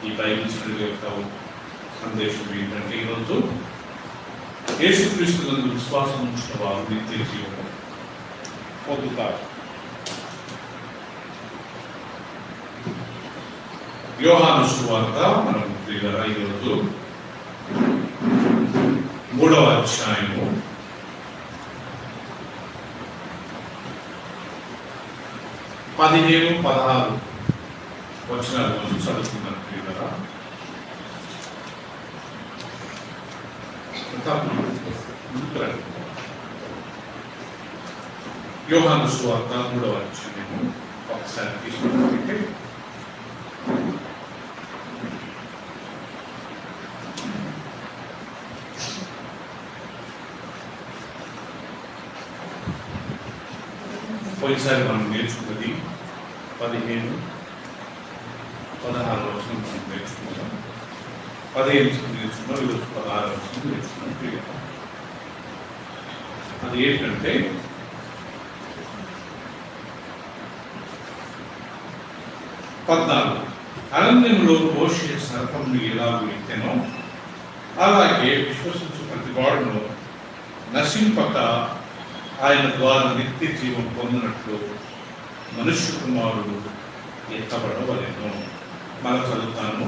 ఈ Bible study యొక్క సందేశం ఏంటంటే ఈరోజు యేసుక్రీస్తు నందు విశ్వాసం ఉంచిన వారు నిత్య జీవనం పొందుతారు. యోహాను సువార్త మనం ఈరోజు 3వ అధ్యాయము 15-16 వచనాలు మనం చదువుతున్నాం. యోహాను సువార్త 3వ అధ్యాయము ఒకసారి తీసుకున్నట్లయితే పోయినసారి మనం నేర్చుకున్నది 15-16 వచనం మనం నేర్చుకున్నాం. 15 నేర్చుకున్నాం, ఈరోజు 16 వచనం నేర్చుకున్నాం. అది ఏంటంటే అరణ్యంలో మోషే సర్పంను ఎలాగూ ఎత్తెనో అలాగే విశ్వసించు ప్రతి వాడును నశింపక ఆయన ద్వారా నిత్య జీవం పొందినట్లు మనుష్య కుమారుడు ఎత్తబడవలెను. మనం చదువుతాను.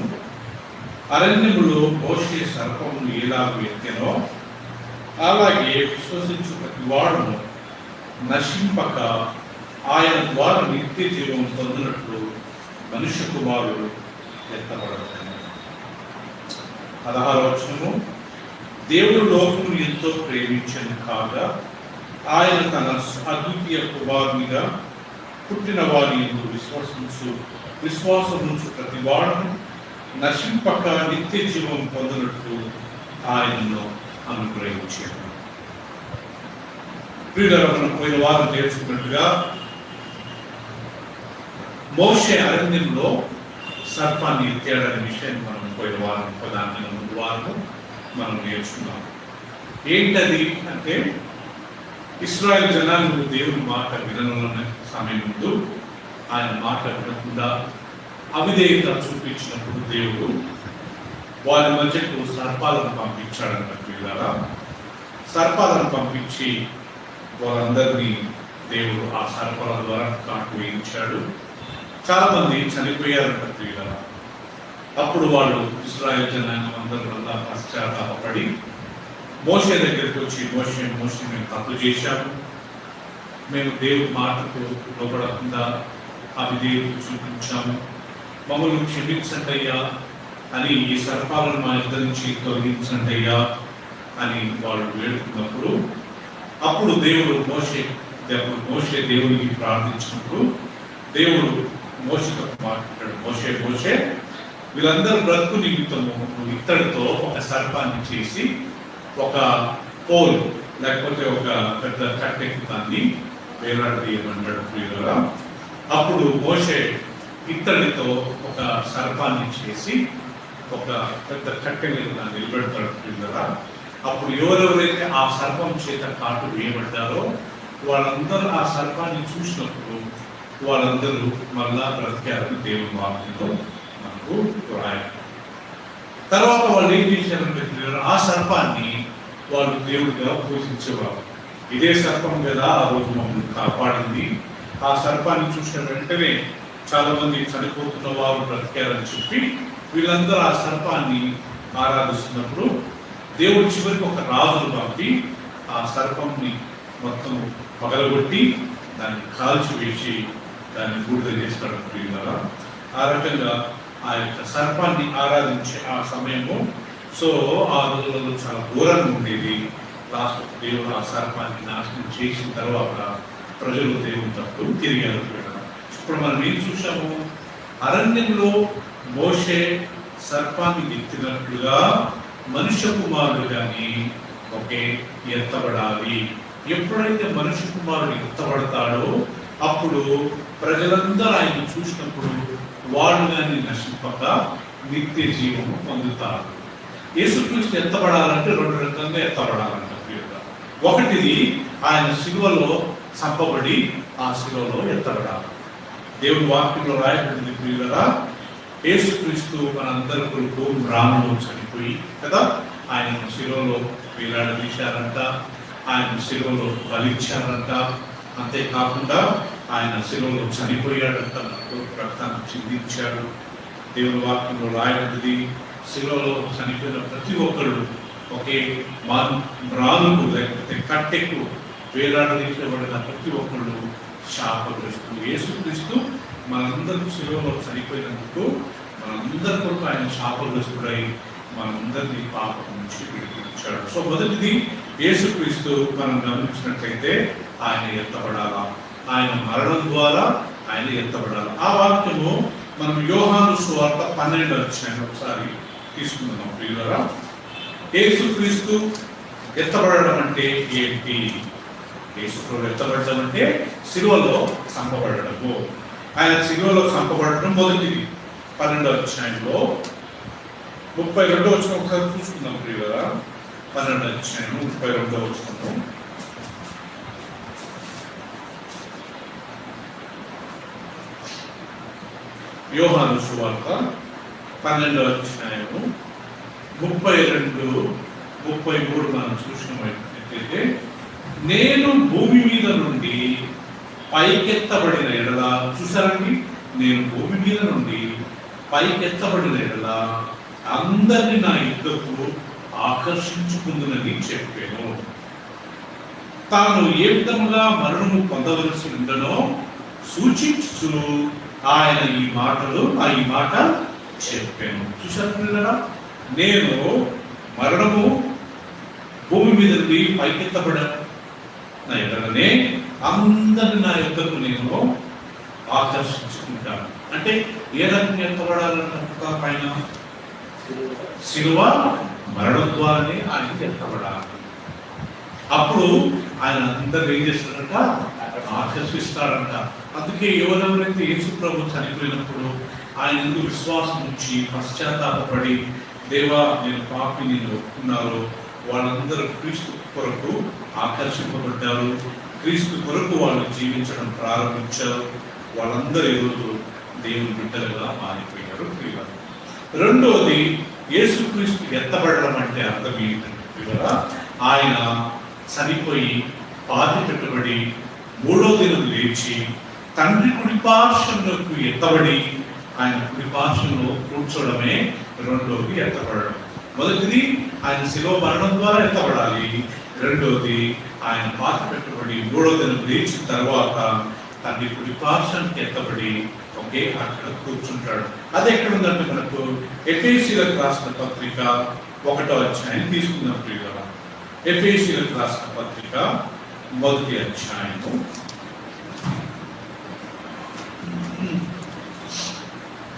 అరణ్యములో మోషే సర్పమును ఎలాగూ ఎత్తెనో అలాగే విశ్వసించు ప్రతి వాడును నశింపక ఆయన ద్వారా నిత్య జీవం పొందినట్లు మనుష్య కుమారుడు ఎత్తబడవలెను. 16వ వచనము, దేవుడు లోకమును ఎంతో ప్రేమించను కాగా ఆయన తన అద్వితీయ కుమారునిగా పుట్టిన వారి విశ్వాసముంచు ప్రతి వాడును నశింపక నిత్య జీవం పొందినట్లు ఆయనను అనుగ్రహించాడు. ప్రియులారా, మనం పోయిన వారం నేర్చుకున్నట్టుగా మోషే అరణ్యంలో సర్పాన్ని ఎత్తాడనే విషయాన్ని మనం పోయిన వారం ప్రధానంగా ముందు వారం మనం నేర్చుకున్నాం. ఏంటది అంటే ఇశ్రాయేలు జనాలు దేవుని మాట విననున్న సమయం ముందు ఆయన మాట వినకుండా అవిధేయత చూపించినప్పుడు దేవుడు వారి మధ్యకు సర్పాలను పంపించాడన్న పిల్లరా. సర్పాలను పంపించి వారందరినీ దేవుడు ఆ సర్పాల ద్వారా కాటు వేయించాడు. చాలా మంది చనిపోయారంట పిల్లరా. అప్పుడు వాళ్ళు ఇశ్రాయేలు జనాంగం అందరి వల్ల పశ్చాత్తాపడి మోషే దగ్గరికి వచ్చి, మోషే మేము తప్పు చేశాము, మేము దేవుడి మాటకు లోపడకుండా అవిధేయత చూపించాము, మమ్మల్ని క్షమించండి అయ్యా అని, ఈ సర్పాలను మా ఇద్దరి నుంచి తొలగించండి అయ్యా అని వాళ్ళు వేడుకున్నప్పుడు అప్పుడు దేవుడు మోషే దేవునికి ప్రార్థించినప్పుడు దేవుడు మోషేతో మాట్లాడాడు. మోషే వీళ్ళందరూ బ్రతుకు నిమిత్తము నువ్వు ఇత్తడితో ఒక సర్పాన్ని చేసి ఒక పోల్ లేకపోతే ఒక పెద్ద కట్టెకి దాన్ని వేలాడదీయమన్నాడు ప్రియులారా. అప్పుడు మోషే ఇత్తడితో ఒక సర్పాన్ని చేసి ఒక పెద్ద కట్టె మీద దాన్ని నిలబెడతాడు ప్రియులారా. అప్పుడు ఎవరెవరైతే ఆ సర్పం చేత కాటు వేయబడ్డారో వాళ్ళందరూ ఆ సర్పాన్ని చూసినప్పుడు వాళ్ళందరూ మళ్ళా బ్రతికారని దేవుని వాక్యంలో మనకు రాయాలి. తర్వాత వాళ్ళు ఏం చేశారంటే ఆ సర్పాన్ని వాళ్ళు దేవుడిగా పూజించేవారు. ఇదే సర్పం కదా ఆ రోజు మమ్మల్ని కాపాడింది. ఆ సర్పాన్ని చూసిన వెంటనే చాలా మంది చనిపోతున్న వారు బ్రతికారని చెప్పి వీళ్ళందరూ ఆ సర్పాన్ని ఆరాధిస్తున్నప్పుడు దేవుడు చివరికి ఒక రాజును పంపి ఆ సర్పంని మొత్తం పగలగొట్టి దాన్ని కాల్చి వేసి దాన్ని బూడిద చేస్తాడు ప్రియులారా. ఆ రకంగా ఆ యొక్క సర్పాన్ని ఆరాధించే ఆ సమయము ఆ రోజులలో చాలా ఘోరంగా ఉండేది. లాస్ట్ దేవుడు ఆ సర్పాన్ని నాశనం చేసిన తర్వాత ప్రజలు దేవుని తప్పు తిరిగారు. ఇప్పుడు మనం ఏం చూసాము, అరణ్యంలో మోషే సర్పాన్ని ఎత్తినట్లుగా మనుష్య కుమారుడు కానీ ఎత్తబడాలి. ఎప్పుడైతే మనుష్య కుమారుడు ఎత్తబడతాడో అప్పుడు ప్రజలందరూ ఆయన చూసినప్పుడు వాళ్ళు కానీ నశింపక నిత్య జీవము పొందుతారు. యేసుక్రీస్తు ఎత్తబడాలంటే 2 రకంగా ఎత్తబడాలంట. ఒకటిది ఆయన శిలువలో చంపబడి ఆ శిలువలో ఎత్తబడాలి. దేవుని వాక్యంలో రాయబడింది ప్రియులరా, యేసుక్రీస్తు మనందరి కొరకు రాములో చనిపోయి కదా, ఆయన శిలువలో వేలాడదీశారంట, ఆయన శిలువలో బలిచ్చారంట. అంతేకాకుండా ఆయన శిలువలో చనిపోయాడంట, మనకు రక్తాన్ని చిందించాడు. దేవుని వాక్యంలో రాయబడింది, శిలువలో చనిపోయిన ప్రతి ఒక్కరు ఒకే రాళ్ళకు లేకపోతే కట్టెకు వేలాడదీయబడిన ప్రతి ఒక్కళ్ళు శాపగ్రస్తులు. యేసుక్రీస్తు మనందరూ శిలువలో చనిపోయినందుకు మనందరి కొరకు ఆయన శాపగ్రస్తుడై మనందరినీ పాపం నుంచి విడిపించాడు. సో మొదటిది, యేసుక్రీస్తు మనం గమనించినట్లయితే ఆయన ఎత్తబడాలా, ఆయన మరణం ద్వారా ఆయన ఎత్తబడాలి. ఆ వాక్యము మనం యోహాను సువార్త 12వ అధ్యాయం ఒకసారి తీసుకుందాం ప్రియులారా. యేసుక్రీస్తు ఎత్తబడడం అంటే ఏంటి? యేసుక్రీస్తు ఎత్తబడడం అంటే శిలువలో చంపబడము. ఆయన శిలువలో చంపబడడం మొదటిది. 12వ అధ్యాయంలో 32వ వచనం ఒకసారి చూసుకుందాం ప్రియులారా. 12వ అధ్యాయం 32వ వచనం. యోహాను సువార్త 12వ అధ్యాయము 32, 33 మనం చూసినట్లయితే, నేను భూమి మీద నుండి పైకెత్తబడిన ఎడల, చూసారండి, నేను భూమి మీద నుండి పైకెత్తబడిన ఎడల అందరినీ నా యుద్ధకు ఆకర్షించుకుందునని చెప్పాను. తాను ఏ విధముగా మరణము పొందవలసి ఉండనో సూచించు ఆయన ఈ మాట చెప్పాను. చూసారు, నేను మరణము భూమి మీద నుండి పైకెత్తబడిన ఎడలనే అందరిని నా యుద్ధకు నేను ఆకర్షించుకుంటాను. అంటే ఏ రకంగా ఎత్తబడాలన్న పైన శిలువ మరణం ద్వారానే ఆయన ఎత్తబడాలి. అప్పుడు ఆయన అందరు ఏం చేస్తారంట, ఆకర్షిస్తారంట. అందుకే ఎవరెవరైతే యేసు ప్రభు చనిపోయినప్పుడు ఆయన ఎందుకు విశ్వాసం ఉంచి పశ్చాత్తాపడి దేవా నేను పాపి నేను ఒప్పుకున్నారు, వాళ్ళందరూ క్రీస్తు కొరకు ఆకర్షింపబడ్డారు, క్రీస్తు కొరకు వాళ్ళు జీవించడం ప్రారంభించారు. వాళ్ళందరూ ఈరోజు దేవుని బిడ్డలుగా మారిపోయారు. రెండవది, యేసుక్రీస్తు ఎత్తబడడం అంటే అర్థం ఏంటంటే, ఆయన చనిపోయి పాతి పెట్టబడి 3వ దినం లేచి తండ్రి కుడిపార్శ్వంలోకి ఎత్తబడి ఆయన కుడిపార్శ్వంలో కూర్చోవడమే రెండవది ఎత్తబడడం. మొదటిది ఆయన శిలువ మరణం ద్వారా ఎత్తబడాలి. రెండవది ఆయన పాతి పెట్టబడి 3వ దినం లేచిన తర్వాత తండ్రి కుడిపార్శ్వానికి ఎత్తబడి అక్కడ కూర్చుంటాడు. అది ఎక్కడ ఉందంటే మనకు ఎఫెసీయులకు రాసిన పత్రిక 1వ అధ్యాయం తీసుకుందాం ప్రియులారా. ఎఫెసీయులకు రాసిన పత్రిక 1వ అధ్యాయము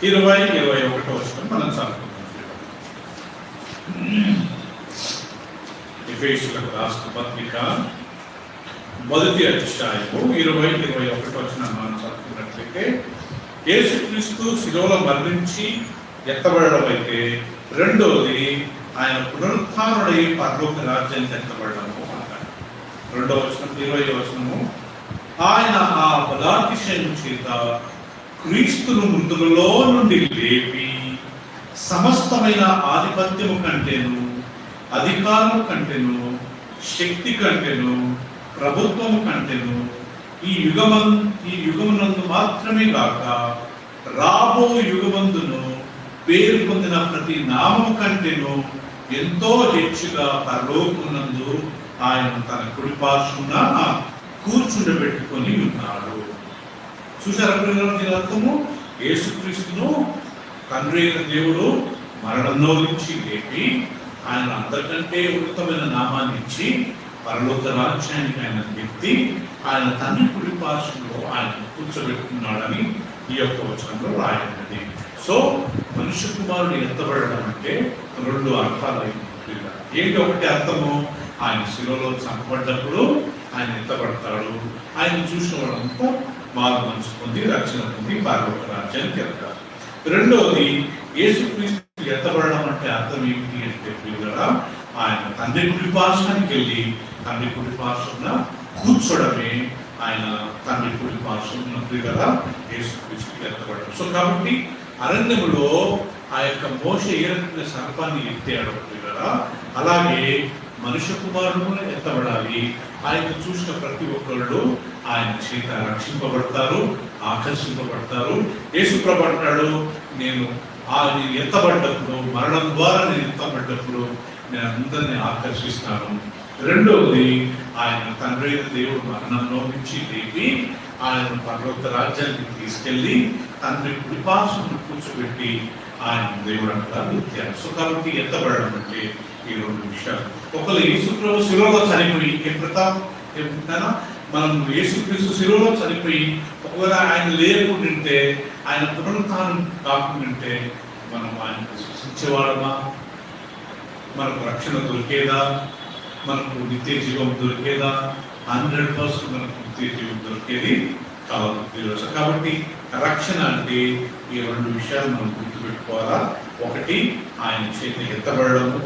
20-21వ వచనం మనం చదువుకుందాం. ఎఫెసీయులకు రాసిన పత్రిక 1వ అధ్యాయము 20-21వ వచనం మనం చదువుకున్నట్లయితే, యేసుక్రీస్తు శిలువలో మరణించి ఎత్తబడడం అయితే రెండవది ఆయన పునరుత్థానుడై పరలోక రాజ్యానికి ఎత్తబడము అంటారు. 2వ వచనం 20వ వచనము, ఆయన ఆ బలాతిశయం చేత క్రీస్తును మృతులలో నుండి లేపి సమస్తమైన ఆధిపత్యము కంటేను, అధికారము కంటేను, శక్తి కంటేను, ప్రభుత్వము కంటేను ఈ యుగమునందు మాత్రమే కాక రాబో యుగమందును పేరు పొందిన ప్రతి నామము కంటేను ఎంతో హెచ్చుగా పరలోకమునందు ఆయన తన కుడిపార్శ్వమున కూర్చుండబెట్టుకొని ఉన్నాడు. చూసారా దీని అర్థము? యేసుక్రీస్తును తండ్రి అయిన దేవుడు మరణంలో నుంచి లేపి ఆయన అందరికంటే ఉన్నతమైన నామాన్ని ఇచ్చి పరలోక రాజ్యానికి ఆయన వ్యక్తి ఆయన తండ్రి కుడి పార్శ్వంలో ఆయన కూర్చోబెట్టుకున్నాడని ఈ యొక్క వచనంలో రాయబడింది. సో మనుష్య కుమారుడు ఎత్తబడడం అంటే 2 అర్థాలు అయింది. ఏంటి? ఒకటి అర్థము, ఆయన శిలువలో చంపబడ్డప్పుడు ఆయన ఎత్తబడతాడు, ఆయన చూసిన వాళ్ళంతా మారు మనసు పొంది రక్షణ పొంది పరలోక రాజ్యానికి వెళ్తారు. రెండవది, యేసుక్రీస్తు ఎత్తబడడం అంటే అర్థం ఏంటి అంటే ప్రియులారా, ఆయన తండ్రి కుడి పార్శ్వానికి వెళ్ళి తండ్రి కుడి పార్శ్వమున కూర్చోడమే ఆయన తండ్రి కుడి పార్శ్వమున ప్రియులారా యేసుక్రీస్తు ఎత్తబడడం. సో కాబట్టి అరణ్యములో ఆ యొక్క మోషే ఏ రకంగా సర్పాన్ని ఎత్తాడు కదా, అలాగే మనుష్య కుమారుడు ఎత్తబడాలి. ఆయన చూసిన ప్రతి ఒక్కళ్ళు ఆయన చేత రక్షింపబడతారు, ఆకర్షింపబడతారు. యేసుప్రభు అంటాడు, నేను ఎత్తబడ్డప్పుడు, మరణం ద్వారా నేను ఎత్తబడ్డప్పుడు నేను అందరినీ ఆకర్షిస్తాను. రెండవది, ఆయన తండ్రి అయిన దేవుడు మరణంలో నుంచి లేపి ఆయన పర్వత రాజ్యానికి తీసుకెళ్లి తండ్రి కుడిపార్శ్వను కూర్చోబెట్టి ఆయన దేవుడు అంటారు. సో కాబట్టి ఎత్తబడడం అంటే ఈ రెండు విషయాలు. ఒకళ్ళు యేసుప్రభు శిలువలో చనిపోయి ఏమంటారా, మనం యేసుక్రీస్తు శిలువలో చనిపోయి ఒకవేళ ఆయన లేకుంటే, ఆయన పునరుత్థానం కాకుంటే మనం ఆయన విశ్వసించేవాడమా? మనకు రక్షణ దొరికేదా? మనకు నిత్య జీవం దొరికేదా? 100% మనకు నిత్య జీవం దొరికేది కాదు ఈరోజు. కాబట్టి రక్షణ అంటే ఈ రెండు విషయాలు మనం గుర్తుపెట్టుకోవాలా. ఒకటి, ఆయన చేతి ఎత్తబడము,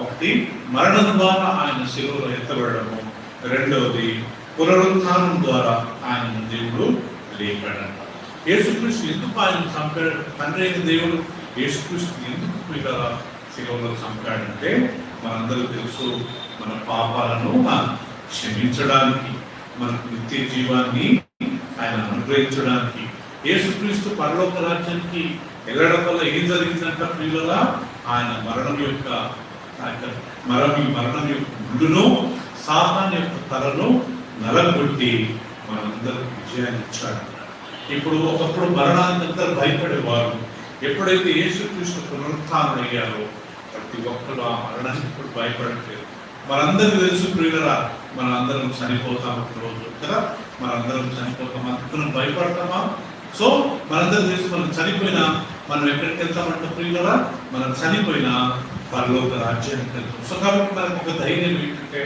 ఒకటి మరణం ద్వారా ఆయన శిలువలో ఎత్తబడము, రెండవది పునరుత్థానం ద్వారా ఆయన దేవుడు లేపాడంట. యేసుక్రీస్తు ఎందుకు ఆయన చంపాడు? తండ్రి అయిన దేవుడు యేసుక్రీస్తు ఎందుకు ఇలా శిలువలో చంపాడంటే, మనందరూ తెలుసు, మన పాపాలను క్షమించడానికి, మనకు నిత్య జీవాన్ని ఆయన అనుగ్రహించడానికి. యేసుక్రీస్తు పరలోక రాజ్యానికి వెళ్ళడం వల్ల ఏం జరిగిందంట ప్రియులరా? ఆయన మరణం యొక్క గుండును, సాతాను యొక్క తలను నలగొట్టి మనందరికి విజయాన్ని ఇచ్చాడు. ఇప్పుడు ఒకప్పుడు మరణానికి అందరూ భయపడేవారు. ఎప్పుడైతే యేసుక్రీస్తు పునరుత్థానమయ్యారో ప్రతి ఒక్కరు ఆ మరణానికి ఇప్పుడు భయపడట్లేదు. మనందరికీ తెలుసు ప్రియులరా, మనందరం చనిపోతాం ఒక రోజు కదా, మనందరం చనిపోతాం. అందుకు భయపడతామా? సో మనందరం తెలుసు, మనం చనిపోయినా మనం ఎక్కడికి వెళ్తామంటే ప్రియులరా, మనం చనిపోయినా పరలోక రాజ్యానికి వెళ్తాం. సో కాబట్టి మనకు ఒక ధైర్యం ఏంటంటే,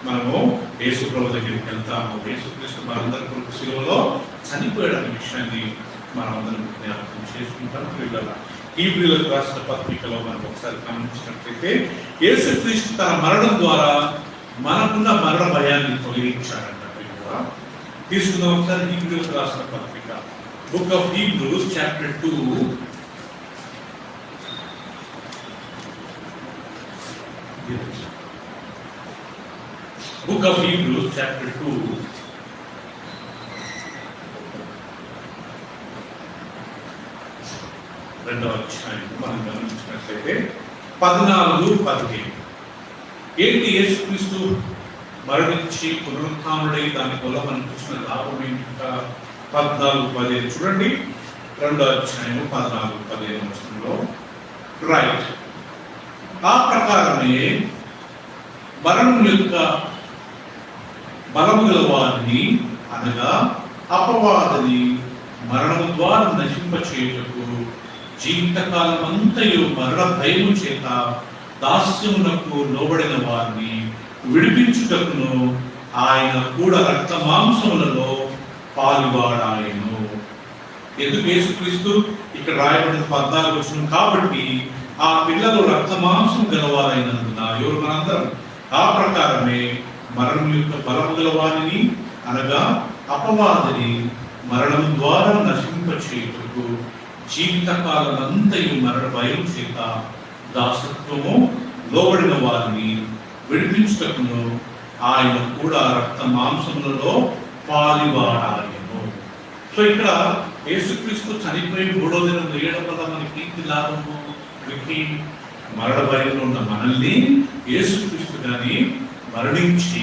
మనము యేసుప్రభు దగ్గరికి వెళ్తాము. యేసుక్రీస్తు మనందరి కొరకు శిలువలో చనిపోయాడనే విషయాన్ని మనం అందరం జ్ఞాపకం చేసుకుంటాం ప్రియులరా. హీబ్రీయులకు రాసిన పత్రికలో మనం ఒకసారి గమనించినట్లయితే, యేసుక్రీస్తు తన మరణం ద్వారా మనకున్న మరణ భయాన్ని తొలగించాడంట ప్రియులరా. తీసుకుందాం ఒకసారి హీబ్రీయులకు రాసిన పత్రిక, book of Hebrews chapter 2. Book of Hebrews chapter 2, రెండవ అధ్యాయం మనం గమనించినట్లయితే 14-15. ఏంటి యేసుక్రీస్తు మరణించి పునరుత్థానుడై దాని వల్ల మనకు వచ్చిన లాభం ఏంటి? 14-15 చూడండి. రెండవ అధ్యాయం 14-15 వచనంలో, రైట్, ఆ ప్రకారమే మరణం యొక్క బలము గల వారిని, అనగా అపవాదిని మరణము ద్వారా నశింపచేయుటకు జీవితకాలం అంతయు మరణ భయము చేత దాస్యమునకు లోబడిన వారిని విడిపించుటకును ఆయన కూడా రక్త మాంసములలో పాలువాడాయను. ఎందుకు యేసుక్రీస్తు ఇక్కడ రాయబడిన 14 వచనం కాబట్టి, ఆ పిల్లలు రక్త మాంసం గలవారైనందున, ఎవరు మనందరం, ఆ ప్రకారమే మరణం యొక్క బలము గల వారిని, అనగా అపవాదిని మరణం ద్వారా నశింపచేయుటకు జీవితకాలం అంతయు మరణ భయం చేత దాసత్వము లోబడిన వారిని విడిపించుటకును ఆయన కూడా రక్త మాంసములలో పాలివాడాయను. సో ఇక్కడ యేసుక్రీస్తు చనిపోయి 3వ దినం లేయడం వల్ల మనకి ఏంటి లాభము? మనకి మరణ భయంలో ఉన్న మనల్ని యేసుక్రీస్తు గాని మరణించి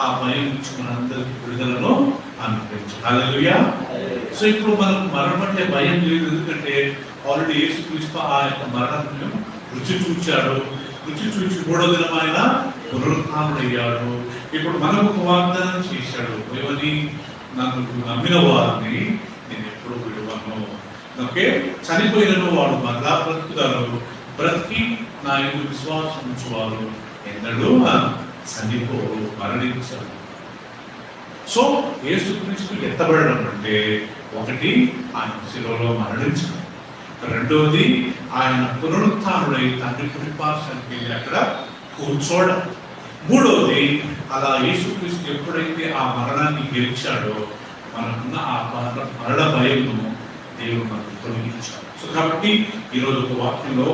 ఆ భయం నుంచి మనందరికి విడుదలను అనుగ్రహించారు. హల్లెలూయా. సో ఇప్పుడు మనకు మరణం అంటే భయం లేదు, ఎందుకంటే ఆల్రెడీ యేసుక్రీస్తు ఆ యొక్క మరణాన్ని రుచి చూచాడు. రుచి చూచి 3వ దినం ఆయన పునరుత్థానుడయ్యాడు. ఇప్పుడు మనకు ఒక వాగ్దానం చేశాడు, ఏమని? నన్ను నమ్మిన వారిని నేను ఎప్పుడు విడువను. ఓకే, చనిపోయిన వాడు మరలా బ్రతుకుతారు, బ్రతికి నా యొక్క విశ్వాసం ఉంచువారు ఎన్నడూ చనిపోరు, మరణించరు. సో యేసుక్రీస్తు ఎత్తబడడం అంటే, ఒకటి ఆయన శిలువలో మరణించడం, రెండవది ఆయన పునరుత్థానుడై తండ్రి కుడిపార్శ్వానికి వెళ్ళి అక్కడ కూర్చోవడం, మూడవది అలా యేసుక్రీస్తు ఎప్పుడైతే ఆ మరణాన్ని గెలిచాడో మనకున్న ఆ మరణ భయంను దేవుడు మనకు తొలగించాడు. సో కాబట్టి ఈరోజు ఒక వాక్యంలో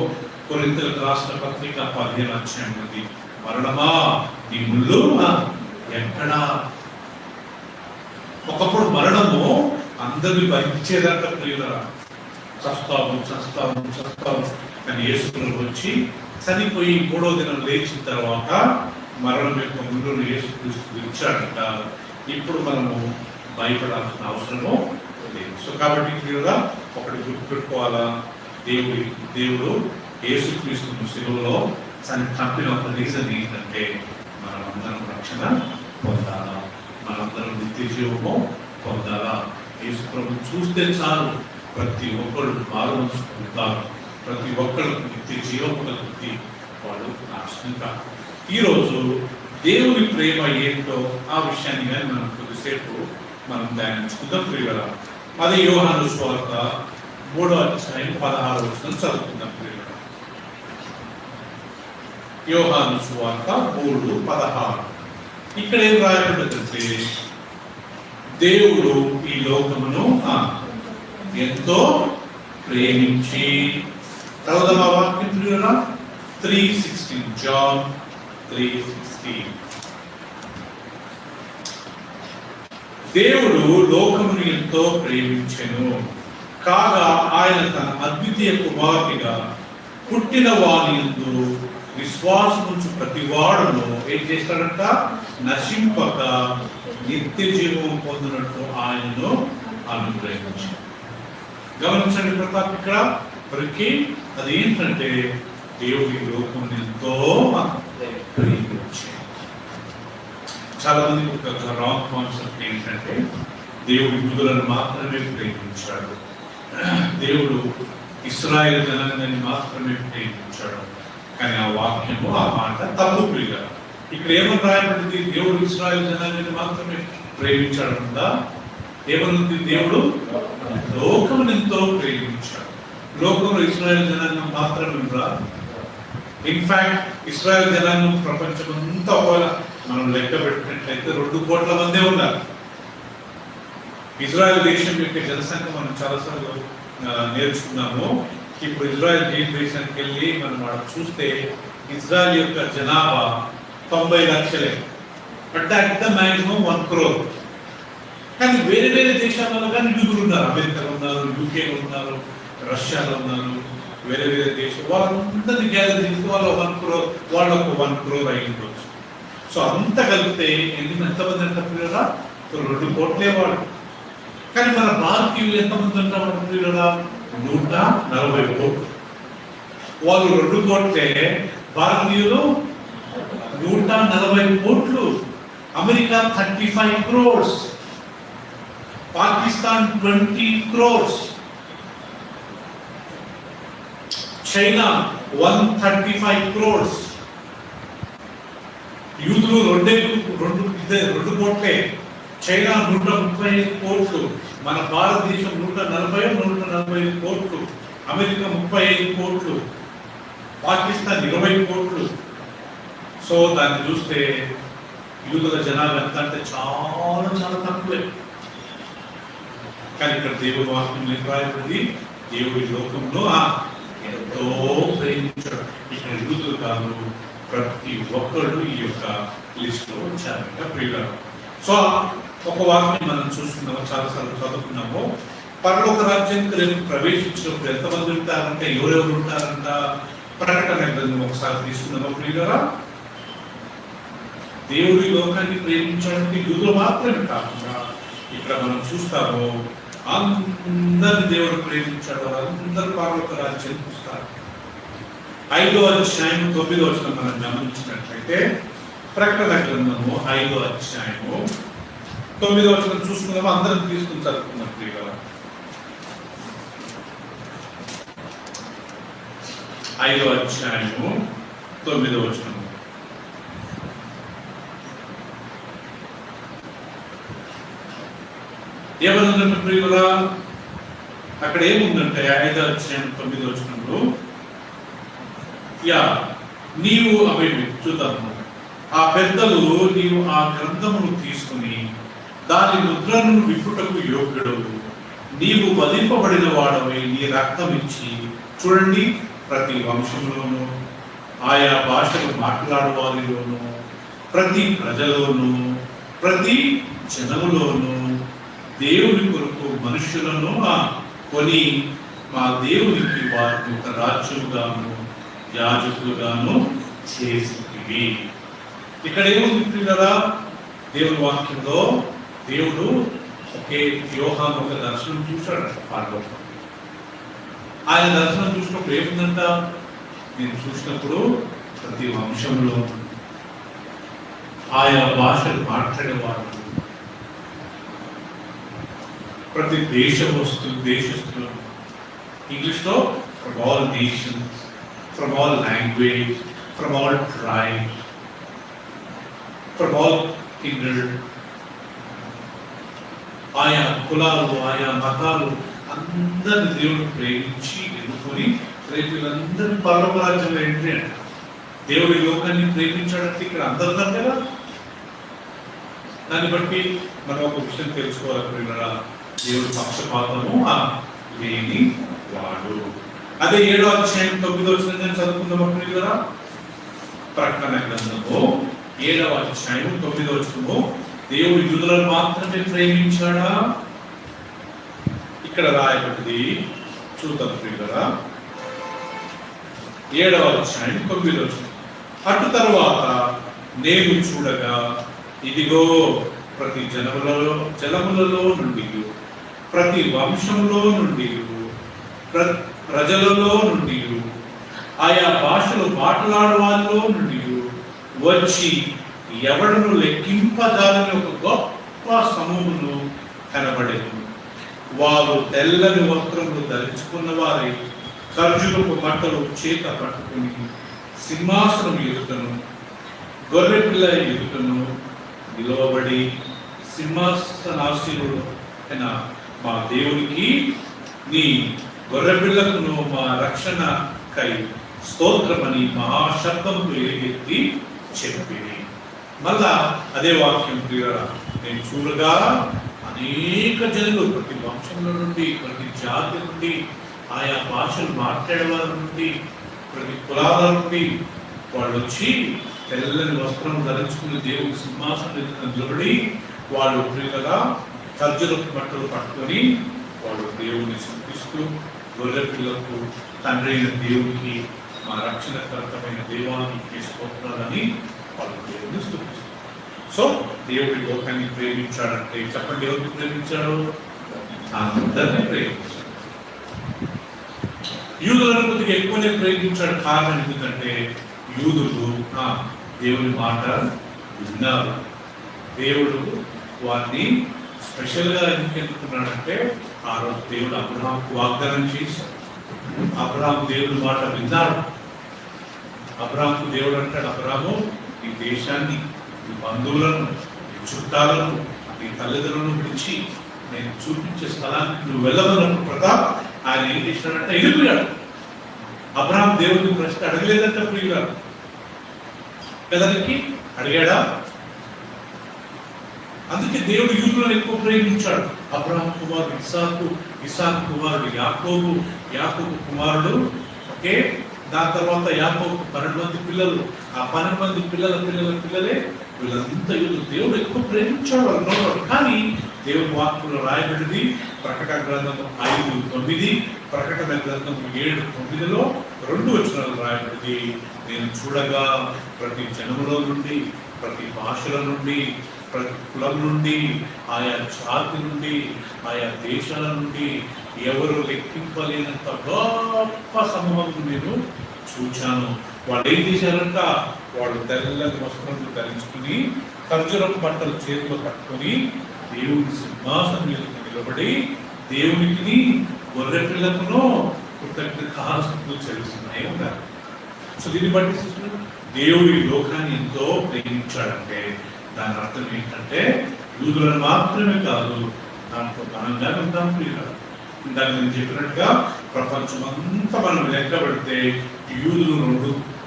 కొరింథీయులకు రాసిన పత్రిక 15వ అధ్యాయం ఉంది. మరణమా నీ ముళ్ళు ఎక్కడా? ఒకప్పుడు మరణము అందరినీ భరించేదంట ప్రియులరా. చస్తాము కానీ యేసుక్రీస్తు వచ్చి చనిపోయి 3వ దినం లేచిన తర్వాత మరణం యొక్క ముళ్ళను యేసుక్రీస్తు విడిచాడంట. ఇప్పుడు మనము భయపడాల్సిన అవసరము లేదు. సో కాబట్టి ప్రియులరా ఒకటి గుర్తుపెట్టుకోవాలా, దేవుడు యేసుక్రీస్తును శిలువలో చంపిన ఒక రీజన్ ఏంటంటే మనమందరం రక్షణ పొందాలా, మనందరం నిత్య జీవము పొందాలా. యేసు ప్రభువు చూస్తే చాలు ప్రతి ఒక్కరు మారుతారు, ప్రతి ఒక్కరు నిత్య జీవము కలిగి వాళ్ళు నాశనం కాదు. ఈరోజు దేవుని ప్రేమ ఏంటో ఆ విషయాన్ని కానీ మనం కొద్దిసేపు మనం ధ్యానించుకుందాం ప్రియుల. అది యోహాను సువార్త 3వ అధ్యాయం 16వ వచనం చదువుకుందాం ప్రియుల. యోహాను సువార్త 3:16. ఇక్కడ ఏం రాయబడిందంటే దేవుడు ఈ లోకమును ఎంతో ప్రేమించి, చదువుదాం ఆ వాక్యం ప్రియుల. 3:16 జాన్ 3:16. దేవుడు లోకమును ఎంతో ప్రేమించెను కాగా ఆయన తన అద్వితీయ కుమారునిగా పుట్టిన వాని యందు విశ్వాసముంచు ప్రతి వాడును ఏం చేస్తాడంట? నశింపక నిత్య జీవం పొందినట్టు ఆయనను అనుగ్రహించాడు. గమనించండి ప్రతాప్, ఇక్కడ మరికి అది ఏంటంటే దేవుడి లోకం ఎంతో ప్రేమించాడు. చాలా మంది ఒక రాంగ్ కాన్సెప్ట్ ఏంటంటే దేవుడు యూదులను మాత్రమే ప్రేమించాడు, దేవుడు ఇశ్రాయేలు జనాంగాన్ని మాత్రమే ప్రేమించాడు. కానీ ఆ వాక్యము ఆ మాట తప్పు ప్రియుగా. ఇక్కడ ఏమని రాయబడింది? దేవుడు ఇశ్రాయేలు జనాంగాన్ని మాత్రమే ప్రేమించాడు ఉందా? ఏమనుంది? దేవుడు లోకమును ఎంతో ప్రేమించాడు. లోకంలో ఇశ్రాయేలు జనాంగం మాత్రమే రా. ఇన్ఫాక్ట్ ఇశ్రాయేల్ జనాంగం ప్రపంచం అంతా మనం లెక్క పెట్టినట్లయితే 2 కోట్ల మందే ఉన్నారు. ఇజ్రాయెల్ దేశం యొక్క జనసంఖ్య మనం చాలాసార్లు నేర్చుకున్నాము. ఇప్పుడు ఇజ్రాయెల్ దేశానికి వెళ్ళి మనం చూస్తే ఇజ్రాయెల్ యొక్క జనాభా 90 లక్షలే, but at the maximum 1 crore. కానీ వేరే వేరే దేశాలలో కానీ యూదులు ఉన్నారు. అమెరికాలో ఉన్నారు, యూకేలో ఉన్నారు, రష్యాలో ఉన్నారు, వేరే వేరే దేశం. వాళ్ళందరినీ గ్యాదర్ చేసి వాళ్ళు 1 crore, వాళ్ళకు 1 crore అయి ఉండొచ్చు. సో అంత కలిపితే ఎంతమంది అంటే పిల్లరా? 2 కోట్లే వాళ్ళు. కానీ మన భారతీయులు ఎంతమంది అంటారు పిల్లరా? 140 కోట్లు. వాళ్ళు 2 కోట్లే, భారతీయులు 140 కోట్లు. America 35 crores, Pakistan 20 crores, China 135 crores. యూదులు 2 కోట్లే, చైనా 135 కోట్లు, మన భారతదేశం 145 కోట్లు, అమెరికా 35 కోట్లు, పాకిస్తాన్ 20 కోట్లు. సో దాన్ని చూస్తే యూదుల జనాభా ఎంత అంటే చాలా చాలా తక్కువే. కానీ ఇక్కడ దేవుడి వాక్యం రాయబడింది, దేవుడి లోకంలో ఎంతో ప్రేమించాడు. ఇక్కడ యూదులు కాదు, ప్రతి ఒక్కరు ఈ యొక్క లిస్ట్ లో వచ్చారంట ప్రియులారా. సో ఒక వాక్యం మనం చూసుకున్నాము, చాలాసార్లు చదువుకున్నాము. పరలోక రాజ్యానికి ప్రవేశించినప్పుడు ఎంతమంది ఉంటారంటే, ఎవరెవరు ఉంటారంట? ప్రకటన గ్రంథం ఒకసారి తీసుకున్నాము ప్రియులారా. దేవుడి లోకాన్ని ప్రేమించడానికి యూదులు మాత్రమే కాకుండా ఇక్కడ మనం చూస్తాము అందరిని దేవుడు ప్రేమించాడు, అందరు పరలోక రాజ్యానికి వస్తారు. 5వ అధ్యాయం 9వ వచనం మనం గమనించినట్లయితే, ప్రకటన గ్రంథము 5వ అధ్యాయము 9వ వచనం చూసుకుందాము. అందరం తీసుకుని చదువుకున్నాం ప్రియులారా. 5వ అధ్యాయము 9వ వచనం. ఏమన్నా ప్రియులారా, అక్కడ ఏముందంటే 5వ అధ్యాయం 9వ వచనంలో, నీవు అవి చూద్దాము. ఆ పెద్దలు, నీవు ఆ గ్రంథమును తీసుకుని దాని ముద్రను విప్పుటకు యోగ్యుడు, నీవు వధింపబడిన వాడవై నీ రక్తం ఇచ్చి, చూడండి, ప్రతి వంశంలోనూ, ఆయా భాషలు మాట్లాడు వారిలోనూ, ప్రతి ప్రజలోనూ, ప్రతి జనములోనూ దేవుని కొరకు మనుషులను కొని మా దేవునికి వారిని ఒక రాజ్యముగాను యాజకులుగాను చేసింది. ఇక్కడ ఏముంది ప్రియులారా? దేవుని వాక్యంలో దేవుడు ఒకే యోహాను ఒక దర్శనం చూశాడు. ఆయన దర్శనం చూసినప్పుడు ఏముందంట? నేను చూసినప్పుడు ప్రతి వంశంలో ఆయా భాషలు మాట్లాడేవారు, ప్రతి దేశస్తులు, ఇంగ్లీష్లో from all nations, from all language, from all tribes, from all kindred, ఆయా కులాలు, ఆయా మతాలు అందరిని దేవుడు ప్రేమించి ఎన్నుకొని రేపు వీళ్ళందరినీ పరలోక రాజ్యంలో ఎంట్రీ అంట. దేవుడి లోకాన్ని ప్రేమించాడంటే ఇక్కడ అందరు కదా. దాన్ని బట్టి మనం ఒక విషయం తెలుసుకోవాలి, దేవుడు పక్షపాతము లేని వాడు. అదే 7వ అధ్యాయం 9వ వచనం చదువుకుందాం ప్రియులారా. ప్రకటన గ్రంథము 7వ అధ్యాయం 9వ వచనము, దేవుడు యూదులను మాత్రమే ప్రేమించాడా? ఇక్కడ రాయబడింది, చూద్దాం ప్రియులారా. 7వ అధ్యాయం 9వ వచనం, అటు తరువాత నేను చూడగా ఇదిగో ప్రతి జలములలో నుండి, ప్రతి వంశంలో నుండి, ప్రజలలో నుండి, ఆయా భాషలు మాట్లాడే వాళ్ళలో నుండి వచ్చి ఎవడను లెక్కింపజాలని ఒక గొప్ప సమూహమును కనబడేది. వారు తెల్లని వస్త్రములు ధరించుకున్న వారి ఖర్జూరపు బట్టలు చేత పట్టుకుని సింహాసనం ఎదుటను గొర్రె పిల్ల ఎదుటను నిలవబడి, సింహాసనాసీనుడు అయిన మా దేవునికి నీ గొర్రె పిల్లకును మా రక్షణకై స్తోత్రమని మహాశబ్దంతో ఎలుగెత్తి చెప్పింది. మళ్ళా అదే వాక్యం ప్రియులారా, నేను చూడగా అనేక జనులు ప్రతి వంశంలో నుండి, ప్రతి జాతి నుండి, ఆయా భాషలు మాట్లాడేవారి నుండి, ప్రతి కులాల నుండి వాళ్ళు వచ్చి తెల్లని వస్త్రం ధరించుకుని దేవుని సింహాసనం నిలబడి వాళ్ళు ప్రియులుగా ఖర్జూరపు బట్టలు పట్టుకొని వాళ్ళు దేవుని స్తుతిస్తూ, గొర్రె పిల్లకు తండ్రి అయిన దేవునికి మా రక్షణకర్తమైన దేవానికి స్తోత్రాలని వాళ్ళు దేవుని స్తుతిస్తారు. సో దేవుడి లోకాన్ని ప్రేమించాడంటే చెప్పండి, ఎవరిని ప్రేమించాడు? అందరినీ ప్రేమించాడు. యూదులను కొద్దిగా ఎక్కువనే ప్రేమించాడు. కారణం ఎందుకంటే యూదులు దేవుని మాట విన్నారు. దేవుడు వారిని స్పెషల్గా ఎందుకు ఎన్నుకున్నాడంటే ఆ రోజు దేవుడు అబ్రహాముకు వాగ్దానం చేశాడు. అబ్రహాము దేవుని మాట విన్నాడు. అబ్రహాముకు దేవుడు అంటాడు, అబ్రహాము ఈ దేశాన్ని, ఈ బంధువులను, ఈ చుట్టాలను, ఈ తల్లిదండ్రులను పిలిచి నేను చూపించే స్థలానికి నువ్వు వెళ్ళవన్నప్పుడు ప్రతాప్ ఆయన ఏం చేసినాడంటే ఎదిగిపోయాడు. అబ్రహాం దేవుడిని ప్రశ్న అడగలేదంటే ప్రియురాడు పెదరికి అడిగాడా? అందుకే దేవుడు యూదులను ఎక్కువ ప్రేమించాడు. అబ్రహాం కుమారుడు ఇస్సాకు, ఇస్సాకు కుమారుడు యాకోబు, యాకోబు కుమారుడు ఓకే, దాని తర్వాత యాకోబు 12 మంది పిల్లలు, ఆ 12 మంది పిల్లలే వీళ్ళంతా యూదులు. దేవుడు ఎక్కువ ప్రేమించాడు వాళ్ళు. కానీ దేవుని వాక్యంలో రాయబడింది ప్రకటన గ్రంథం 5:9, ప్రకటన గ్రంథం 7:9లో 2 వచనాలు రాయబడింది. నేను చూడగా ప్రతి జనములో నుండి, ప్రతి భాషల నుండి, ప్రతి కులం నుండి, ఆయా జాతి నుండి, ఆయా దేశాల నుండి ఎవరు లెక్కింపలేనంత గొప్ప సమూహం నేను చూచాను. వాళ్ళు ఏం చేశారంట? వాళ్ళు తెల్లని వస్త్రములు ధరించుకుని ఖర్జూరపు బట్టలు చేతిలో పట్టుకొని దేవుని సింహాసనం మీద నిలబడి దేవునికి గొర్రె పిల్లకును కృతజ్ఞతాస్తుతులు చెల్లిస్తున్నాయి ఉన్నారు. సో దీన్ని బట్టి దేవుడి లోకాన్ని ఎంతో ప్రేమించాడంటే దాని అర్థం ఏంటంటే యూదులను మాత్రమే కాదు, దాంట్లో బలంగా ఉంటాం. ఇందాక నేను చెప్పినట్టుగా ప్రపంచం అంతా మనం లెక్క పెడితే యూదులు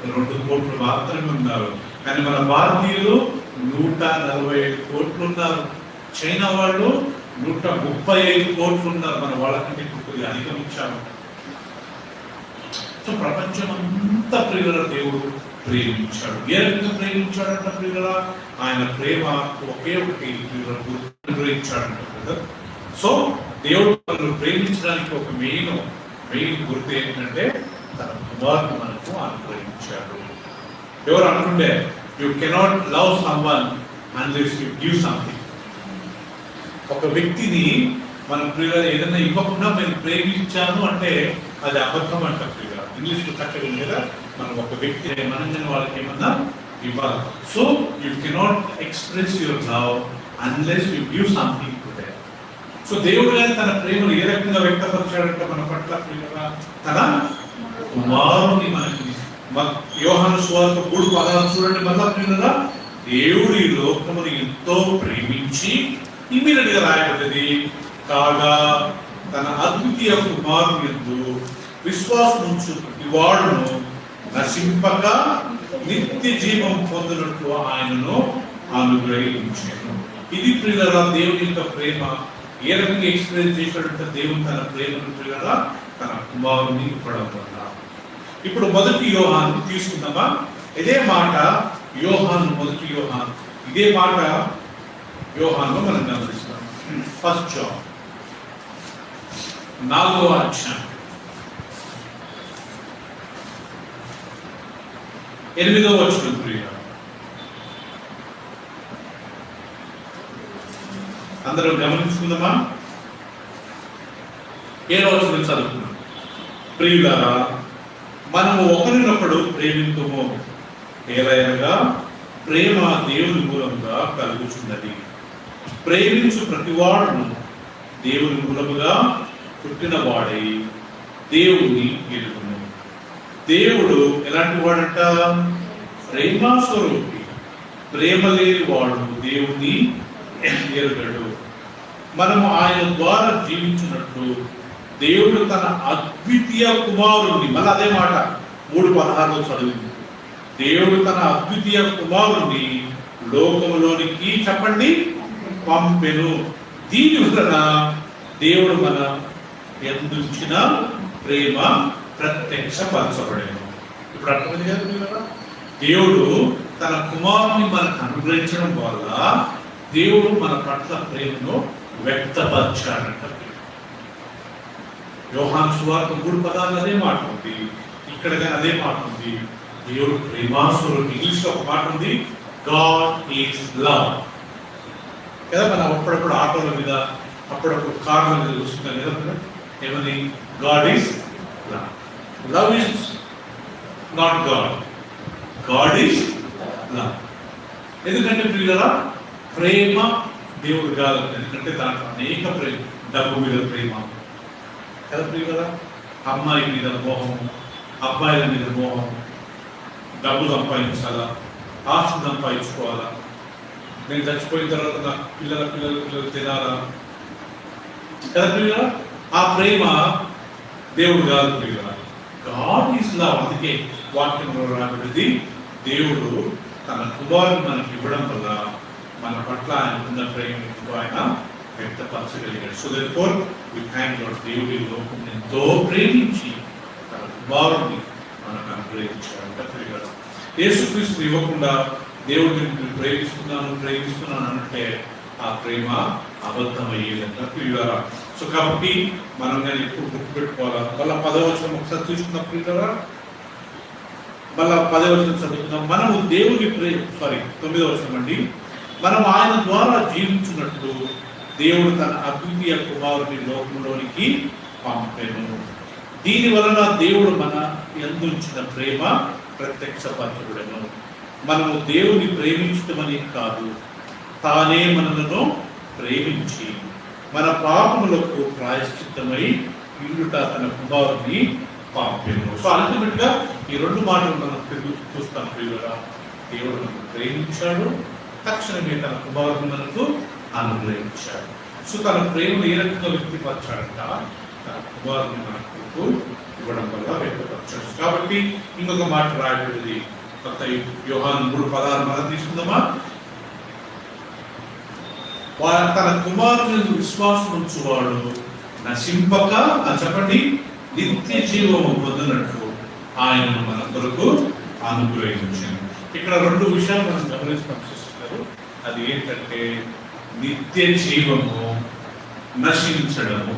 2 కోట్లు మాత్రమే ఉన్నారు. కానీ మన భారతీయులు 145 కోట్లు ఉన్నారు. చైనా వాళ్ళు 135 కోట్లు ఉన్నారు, మన వాళ్ళకంటే కొద్దిగా అధిగమించాము. సో ప్రపంచం అంతా ప్రియుల దేవుడు ప్రేమించాడు. ఏ రకంగా ప్రేమించాడంట ప్రియుల? ఆయన ప్రేమ ఒకే ఒకటి అనుగ్రహించాడంట కదా. సో దేవుడు మనల్ని ప్రేమించడానికి ఒక మెయిన్ గుర్తు ఏంటంటే తన కుమారుని మనకు అనుగ్రహించాడు. ఎవరు అనుకుంటే you cannot love someone unless you give something. ఒక వ్యక్తిని మనం ప్రియుల ఏదైనా ఇవ్వకుండా మేము ప్రేమించాను అంటే అది అబద్ధం అంట ప్రియుల. ఇంగ్లీష్లో చక్కగా ఉంది కదా, మనం ఒక వ్యక్తి మనం వాళ్ళకి ఏమన్నా ఇవ్వాలి. So you cannot express your love unless you give something to them. So దేవుడు గారి తన ప్రేమను ఏ రకంగా వ్యక్తపరిచాడంటే మన పట్ల ప్రియుల తన కుమారుని మనకి. యోహాను సువార్త 3:16 చూడండి. మళ్ళా ప్రియుల దేవుడు ఈ లోకమును ఎంతో ప్రేమించి ఇమ్మీడియట్ గా రాయబడ్డది, కాగా తన అద్వితీయ కుమారుని యందు విశ్వాసం ఉంచు ప్రతి వాడును నశింపక నిత్య జీవం పొందినట్లు ఆయనను అనుగ్రహించాను. ఇది ప్రియుల దేవుని యొక్క ప్రేమ. ఏ రకంగా ఎక్స్ప్రెస్ చేశాడంటే దేవుని తన ప్రేమను ప్రియుల తన కుమారుని ఇవ్వడం వల్ల. ఇప్పుడు 1 యోహాను తీసుకుందామా? ఇదే మాట యోహాను 1 యోహాను ఇదే మాట యోహాను మనం గమనిస్తాం. 1 జాన్ 4వ అధ్యాయం 8వ వచనం ప్రియ. అందరూ గమనించుకుందామా? 7వ వచనం చదువుతున్నాం. ప్రియులారా, మనము ఒకరినొకడు ప్రేమింతుము, ఏలయనగా ప్రేమ దేవుని మూలముగా కలుగుచున్నది. ప్రేమించు ప్రతివాడును దేవుని మూలముగా పుట్టిన వాడై దేవుని ఎరుగును. దేవుడు ఎలాంటి వాడంట? ప్రేమాస్వరూపి. ప్రేమ లేని వాడు దేవుని ఎరుగడు. మనము ఆయన ద్వారా జీవించినట్లు దేవుడు తన అద్వితీయ కుమారుణ్ణి, మళ్ళీ అదే మాట 3:16 చదివింది, దేవుడు తన అద్వితీయ కుమారుణ్ణి లోకములోనికి చెప్పండి పంపెను. దీని వలన దేవుడు మన ఎందుంచిన ప్రేమ ప్రత్యక్షపరచబడేను. ఇప్పుడు అర్థమైంది కదా, దేవుడు తన కుమారుని మనకు అనుగ్రహించడం వల్ల దేవుడు మన పట్ల ప్రేమను వ్యక్తపరిచాడంట. యోహాను సువార్త 3:16 అదే మాట ఉంది, ఇక్కడ అదే మాట ఉంది. దేవుడు ప్రేమాస్వరూపి. ఇంగ్లీష్ లో ఒక మాట ఉంది, గాడ్ ఈజ్ లవ్ కదా. మనం అప్పుడప్పుడు ఆటోల మీద అప్పుడప్పుడు కార్ల మీద చూస్తున్నాం కదా, ఏమని? God is love. Love is not God, God is love. ఎందుకంటే ప్రియులరా, ప్రేమ దేవుడు కాదు. ఎందుకంటే దాంట్లో అనేక ప్రేమ, డబ్బు మీద ప్రేమ కదా ప్రియులరా, అమ్మాయి మీద మోహం, అబ్బాయిల మీద మోహం, డబ్బు సంపాదించాలా, ఆస్తి సంపాదించుకోవాలా, నేను చచ్చిపోయిన తర్వాత నా పిల్లలు తినాలా కదా ప్రియులరా. ఆ ప్రేమ దేవుడు కాదు ప్రియులరా, గాడ్ ఈజ్ లవ్. అందుకే వాక్యంలో రాబడింది, దేవుడు తన కుమారుని మనకి ఇవ్వడం వల్ల మన పట్ల ఆయనకున్న ప్రేమను ఆయన వ్యక్తపరచగలిగాడు. So therefore we thank god. దేవుడి లోకం ఎంతో ప్రేమించి తన కుమారుని మనకు అనుగ్రహించాడు. యేసుక్రీస్తు ఇవ్వకుండా దేవుడిని ప్రేమిస్తున్నాను అంటే ఆ ప్రేమ అబద్ధమయ్యేదంట ప్రియులారా. సో కాబట్టి మనం కానీ ఎప్పుడు గుర్తుపెట్టుకోవాలా. మళ్ళీ 10వ వచనం ఒకసారి తీసుకున్న ప్రియులారా, మళ్ళా 10వ వచనం చదువుతున్నాం. మనము దేవుని 9వ వచనం అండి. మనం ఆయన ద్వారా జీవించినట్లు దేవుడు తన అద్వితీయ కుమారుని లోకంలోనికి పంపెను. దీని వలన దేవుడు మన యందుంచిన ప్రేమ ప్రత్యక్షపరచబడెను. మనము దేవుని ప్రేమించటమని కాదు, తానే మనలను ప్రేమించి మన పాపములకు ప్రాయశ్చిత్తమై ఇండుట తన కుమారుని పంపెను. సో అల్టిమేట్ గా ఈ 2 మాటలు మనం చూస్తాం ప్రియులారా. దేవుడు మనకు ప్రేమించాడు, తక్షణమే తన కుమారుని మనకు అనుగ్రహించాడు. సో తన ప్రేమను ఏ రకంగా వ్యక్తపరచాడంట? తన కుమారుని మనకు ఇవ్వడం వల్ల వ్యక్తపరచాడు. కాబట్టి ఇంకొక మాట రాయబడింది, కొత్త యోహాను 3:16 మనం తీసుకుందామా? తన కుమారుని విశ్వాసం ఉంచువాడు నశింపక చెప్పండి నిత్య జీవము పొందినట్లు ఆయన మన కొరకు అనుగ్రహించారు. ఇక్కడ రెండు విషయాలు మనం గమనించారు. అది ఏంటంటే నిత్య జీవము, నశించడము.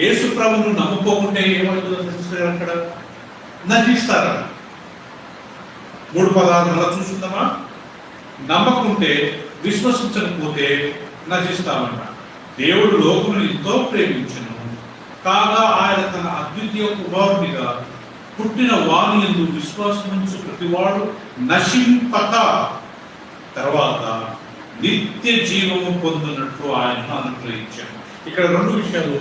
యేసు ప్రభువును నమ్ముకోకుంటే ఏమవుతుందో తెలుస్తారు, అక్కడ నశిస్తారా? 3:16 చూస్తుందామా? నమ్మకుంటే, విశ్వసించకపోతే నశిస్తామంట. దేవుడు లోకమును ఎంతో ప్రేమించును కాగా ఆయన తన అద్వితీయ కుమారునిగా పుట్టిన వాని యందు విశ్వాసముంచు ప్రతివాడు నశింపక తర్వాత నిత్య జీవము పొందినట్లు ఆయన అనుగ్రహించాడు. ఇక్కడ రెండు విషయాలు,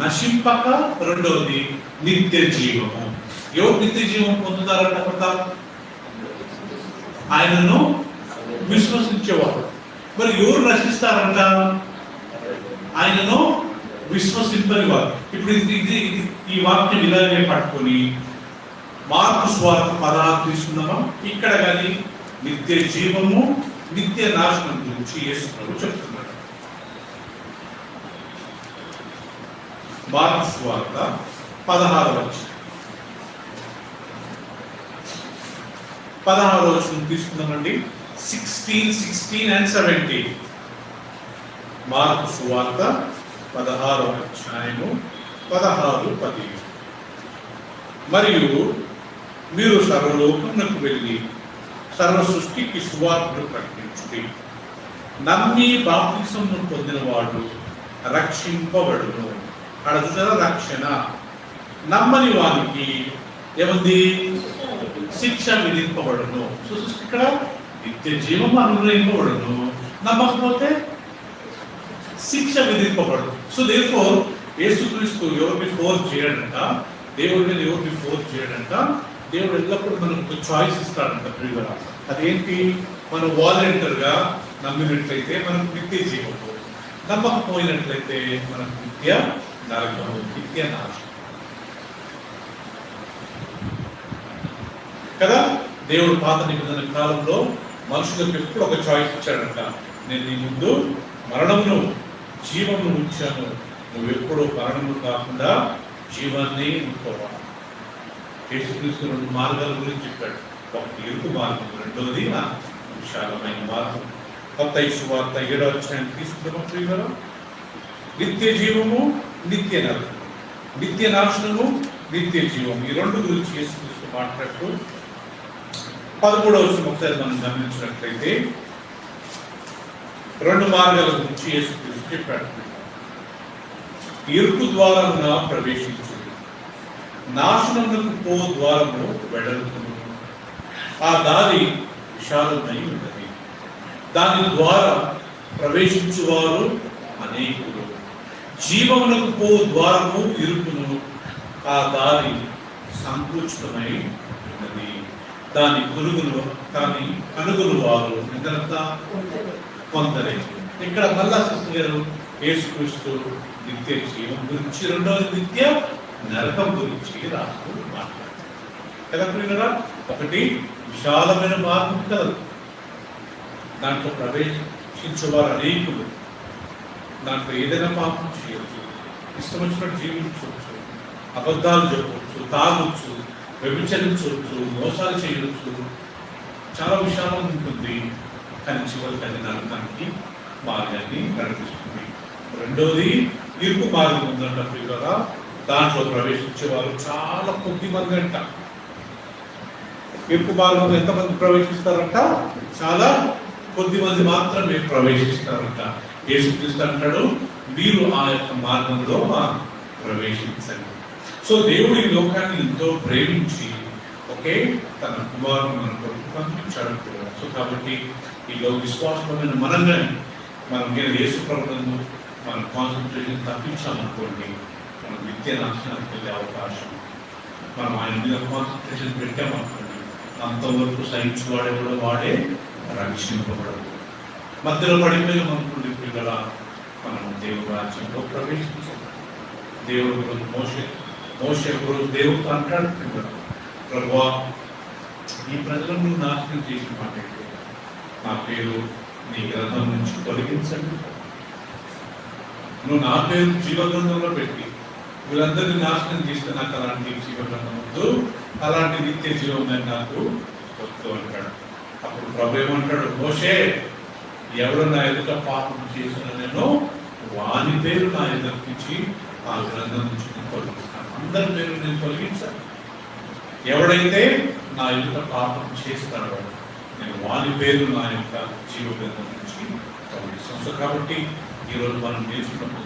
నశింపక, రెండవది నిత్య జీవము. ఎవరు నిత్య జీవం పొందుతారంట? ప్రతాప్ ఆయనను విశ్వసించేవాడు. మరి ఎవరు నశిస్తారంట? ఆయనను విశ్వసింపని వారు. ఇప్పుడు ఇది ఈ వాక్యం ఇలాగే పట్టుకొని మార్కు సువార్త 16 తీసుకుందామా? ఇక్కడ కానీ నిత్య జీవము, నిత్య నాశనం గురించి యేసు ప్రభువు చెప్తున్నాడు. మార్కు సువార్త 16వ వచనం తీసుకుందామండి. 16 and 17. మార్కు సువార్త 16వ అధ్యాయము 16-10. మరియు మీరు సర్వలోకమునకు వెళ్ళి సర్వ సృష్టికి సువార్తను ప్రకటించుడి. నమ్మి బాప్తిసమును పొందిన వాడు రక్షింపబడును. అక్కడ చూసారా, రక్షణ. నమ్మని వారికి ఏముంది? శిక్ష విధింపబడును. సో ఇక్కడ నిత్య జీవము అనుగ్రహింపబడును, నమ్మకపోతే శిక్ష విధింపబడును. సో దేర్ఫోర్ యేసుక్రీస్తు ఎవరిని ఫోర్స్ చేయడంట, దేవుడి మీద ఎవరిని ఫోర్స్ చేయడంట. దేవుడు ఎల్లప్పుడూ మనకు చాయిస్ ఇస్తాడంట. ప్రియులారా, అదేంటి? మనం వాలంటీర్గా నమ్మినట్లయితే మనకు నిత్య జీవము, నమ్మకపోయినట్లయితే మనకు నిత్య నరకము, నిత్య నాశనం కదా. దేవుడు పాత నిబంధన కాలంలో మనుషులకు ఎప్పుడు ఒక చాయిస్ ఇచ్చాడంట. నేను నీ ముందు మరణమును జీవమును ఉంచాను, నువ్వు ఎప్పుడూ మరణము కాకుండా జీవాన్ని ఎన్నుకోవాలి. యేసుక్రీస్తు 2 మార్గాల గురించి చెప్పాడు. ఒకటి ఇరుకు మార్గం, రెండవది నా విశాలమైన మార్గం. మత్తయి సువార్త 7వ అధ్యాయం తీసుకుందాం. నిత్య జీవము, నిత్య నరకము, నిత్య నాశనము, నిత్య జీవము, ఈ రెండు గురించి యేసుక్రీస్తు మాట్లాడుతూ 13వ వచనం ఒకసారి మనం గమనించినట్లయితే 2 మార్గాల గురించి యేసుక్రీస్తు చెప్పాడు. ఇరుకు ద్వారమున ప్రవేశించు, నాశనమునకు పో ద్వారము వెడల్పును, ఆ దారి విశాలమై ఉన్నది, దాని ద్వారా ప్రవేశించువారు అనేకులు. జీవమునకు పో ద్వారము ఇరుకును, ఆ దారి సంకుచితమై ఉన్నది, దాని కనుగొను వారు ఎంతనంతా కొందరే. ఇక్కడ మళ్ళా గారు యేసుక్రీస్తు నిత్య జీవం గురించి, రెండవది నిత్య నరకం గురించి రాస్తూ మాట్లాడారు కదా. ఒకటి విశాలమైన మార్గం కలదు, దాంట్లో ప్రవేశించేవారు అనేకులు. దాంట్లో ఏదైనా పాపం చేయొచ్చు, ఇష్టం వచ్చినట్టు జీవించవచ్చు, అబద్ధాలు చెప్పవచ్చు, తాగొచ్చు, వ్యభిచరించవచ్చు, మోసాలు చేయవచ్చు, చాలా విషయాలు ఉంటుంది. కానీ చివరికి అది నరకానికి మార్గాన్ని నడిపిస్తుంది. రెండవది ఇరుకు మార్గం ఉందంట ప్రియులారా. దాంట్లో ప్రవేశించేవారు చాలా కొద్ది మంది అంట. ఇరుకు మార్గంలో ఎంతమంది ప్రవేశిస్తారంట? చాలా కొద్ది మంది మాత్రమే ప్రవేశిస్తారంట. యేసుక్రీస్తు అంటాడు, మీరు ఆ యొక్క మార్గంలో ప్రవేశించండి. సో దేవుడు ఈ లోకాన్ని ఎంతో ప్రేమించి తన కుమారుని మన కొరకు పంపించాడు. సో కాబట్టి ఈలో విశ్వాసమైన మనం యేసు ప్రభువును మన కాన్సన్ట్రేషన్ తప్పించామనుకోండి, మనం నిత్య నాశనానికి వెళ్ళే అవకాశం. మనం ఆయన మీద కాన్సన్ట్రేషన్ పెట్టామనుకోండి, అంతవరకు సహించువాడే కూడా వాడే రక్షింపబడదు. మధ్యలో పడిపోయామనుకోండి పిల్లల, మనం దేవుడి రాజ్యంలో ప్రవేశించాలి. దేవుడు మోషే గురు దేవుడితో అంటాడు, ప్రభువా, ఈ ప్రజలను నాశనం చేసిన మాట, నా పేరు నీ గ్రంథం నుంచి తొలగించండి. నువ్వు నా పేరు జీవగ్రంథంలో పెట్టి వీళ్ళందరినీ నాశనం చేస్తే నాకు అలాంటి జీవగ్రంథం వద్దు, అలాంటి నిత్య జీవం నాకు వద్దు అంటాడు. అప్పుడు ప్రభు ఏమంటాడు, మోషే ఎవరు నా ఎదుట పాపం చేసిన నేను వాని పేరు నా ఎదుర్పించి ఆ గ్రంథం నుంచి నేను తొలగిస్తాను. అందరి పేరు నేను తొలగించాను. ఎవడైతే నా ఎదుట పాపం చేస్తాడో నేను వాని పేరు నా యొక్క జీవ గ్రంథం నుంచి తొలగిస్తాను. సో కాబట్టి ఈరోజు మనం నేర్చుకున్నప్పుడు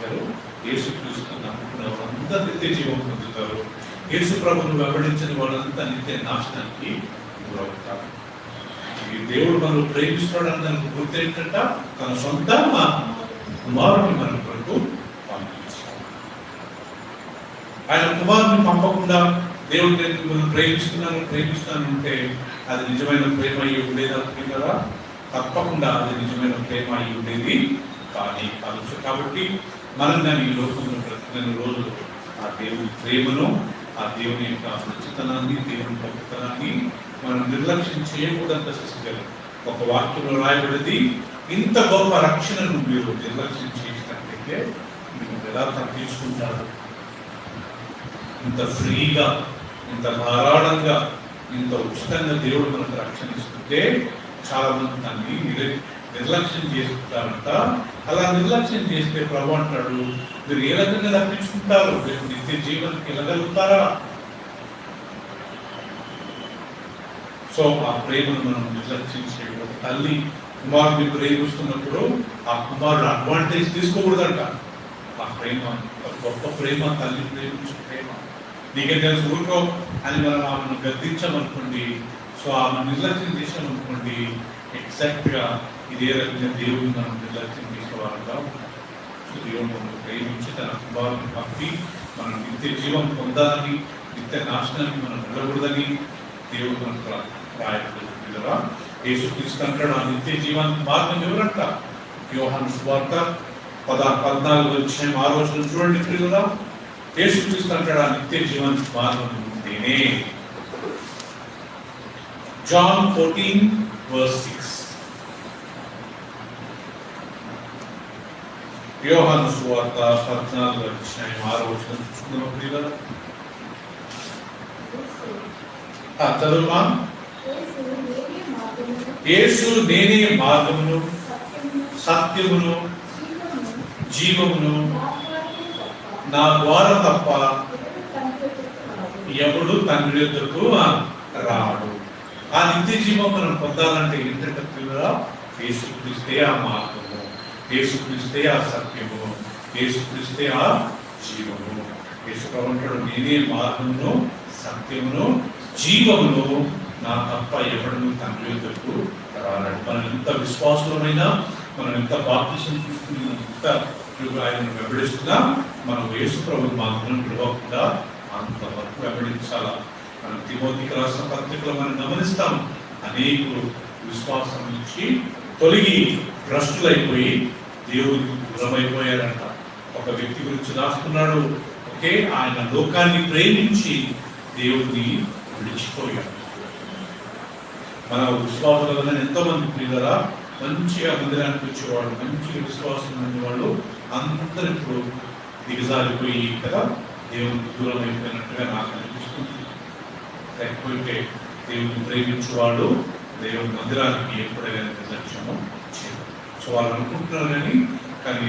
గారు యేసు క్రీస్తు నమ్ముకున్న వాళ్ళంతా నిత్య జీవం పొందుతారు. యేసు ప్రభువును వెంబడించిన వాళ్ళంతా నిత్య నాశనానికి గురవుతారు. ఈ దేవుడు మనం ప్రేమిస్తాడని దానికి గుర్తు ఏంటంట, తన సొంత కుమారుని మన కొరకు పంపించాడు. ఆయన కుమారుని పంపకుండా దేవుడు నేను ప్రేమిస్తున్నాను అంటే అది నిజమైన ప్రేమ అయ్యి ఉండేది కదా? తప్పకుండా అది నిజమైన ప్రేమ అయ్యి ఉండేది కానీ కాదు. కాబట్టి మనం కానీ ఈ లోకంలో బ్రతికిన రోజులు ఆ దేవుని ప్రేమను, ఆ దేవుని యొక్క మంచితనాన్ని, దేవుని గొప్పతనాన్ని మనం నిర్లక్ష్యం చేయకూడదంత శిశుగారు. ఒక వాక్యంలో రాయబడింది, ఇంత గొప్ప రక్షణను మీరు నిర్లక్ష్యం చేసినట్లయితే మీరు ఎలా తగ్గించుకుంటారు? ఇంత ఫ్రీగా, ఇంత ధారాళంగా, ఇంత ఉచితంగా దేవుడు మనకు రక్షణ ఇస్తుంటే చాలా మంది దాన్ని నిర్లక్ష్యం చేసుకుంటారంట. అలా నిర్లక్ష్యం చేస్తే ప్రభు అంటాడు, మీరు ఏ రకంగా తప్పించుకుంటారు? రేపు నిత్య జీవనానికి వెళ్ళగలుగుతారా? సో ఆ ప్రేమను మనం నిర్లక్ష్యం చేయడం. తల్లి కుమారుని ప్రేమిస్తున్నప్పుడు ఆ కుమారుడు అడ్వాంటేజ్ తీసుకోకూడదంట. ఆ ప్రేమ గొప్ప ప్రేమ, తల్లి ప్రేమించిన ప్రేమ. నీకే తెలుసు ఊరుకో అని మనం ఆమెను గద్దించామనుకోండి, సో ఆమె నిర్లక్ష్యం చేసామనుకోండి, ఎగ్జాక్ట్గా ఇదే రకంగా దేవుడిని మనం నిర్లక్ష్యం చేసేవారుగా ఉంటాం. సో దేవుడు మనం ప్రేమించి తన కుమారుని పంపి మనం నిత్య జీవం పొందాలని, నిత్య నాశనాన్ని మనం వెళ్ళకూడదని దేవుడు మనకు రాయబడుతుందా. యేసుక్రీస్తు అంటాడు, ఆ నిత్య జీవానికి మార్గం ఎవరంట? యోహాను సువార్త 14:6 చూడండి ప్రియులారా. యేసుక్రీస్తు అంటాడు, ఆ నిత్య జీవానికి మార్గం నేనే. జాన్ 14:6. యోహాను సువార్త 14:6 చూసుకుందాం ప్రియులారా. చదువుమా. యేసు నేనే మార్గమును, సత్యమును, జీవమును, నా ద్వారా తప్ప ఎవడు తండ్రి యొద్దకు రాడు. ఆ నిత్య జీవం మనం పొందాలంటే ఏంటంటే పిల్లరా, యేసుక్రీస్తే ఆ మార్గము, యేసుక్రీస్తే ఆ సత్యము, యేసుక్రీస్తే ఆ జీవము. యేసు అంటాడు, నేనే మార్గమును, సత్యమును, జీవమును, నా తప్ప ఎవడను తండ్రి యొద్దకు రాడు. మనం ఎంత విశ్వాసమైనా, మనం ఎంత బాప్తిసం తీసుకుని, ఎంత ఆయన వెంబడిస్తున్నా మనం యేసు ప్రభు మార్గం విడవకుండా అంతవరకు వెంబడించాలా. మనం తిమోతికి రాసిన పత్రికలో మనం గమనిస్తాం, అనేకులు విశ్వాసం నుంచి తొలగి భ్రష్టులైపోయి దేవుడికి దూరమైపోయారంట. ఒక వ్యక్తి గురించి రాస్తున్నాడు, ఓకే, ఆయన లోకాన్ని ప్రేమించి దేవుడిని విడిచిపోయాడు. మన విశ్వాసాల ఎంతో మంది ప్రియులరా మంచిగా మందిరానికి వచ్చేవాళ్ళు, మంచిగా విశ్వాసం ఉండేవాళ్ళు అందరూ ఇప్పుడు దిగజారిపోయి కదా దేవునికి దూరం అయిపోయినట్టుగా నాకు అనిపిస్తుంది. లేకపోతే దేవుని ప్రేమించేవాళ్ళు దేవుని మందిరానికి ఎప్పుడైనా నిర్లక్ష్యము చేయరు. సో వాళ్ళు అనుకుంటున్నారు కానీ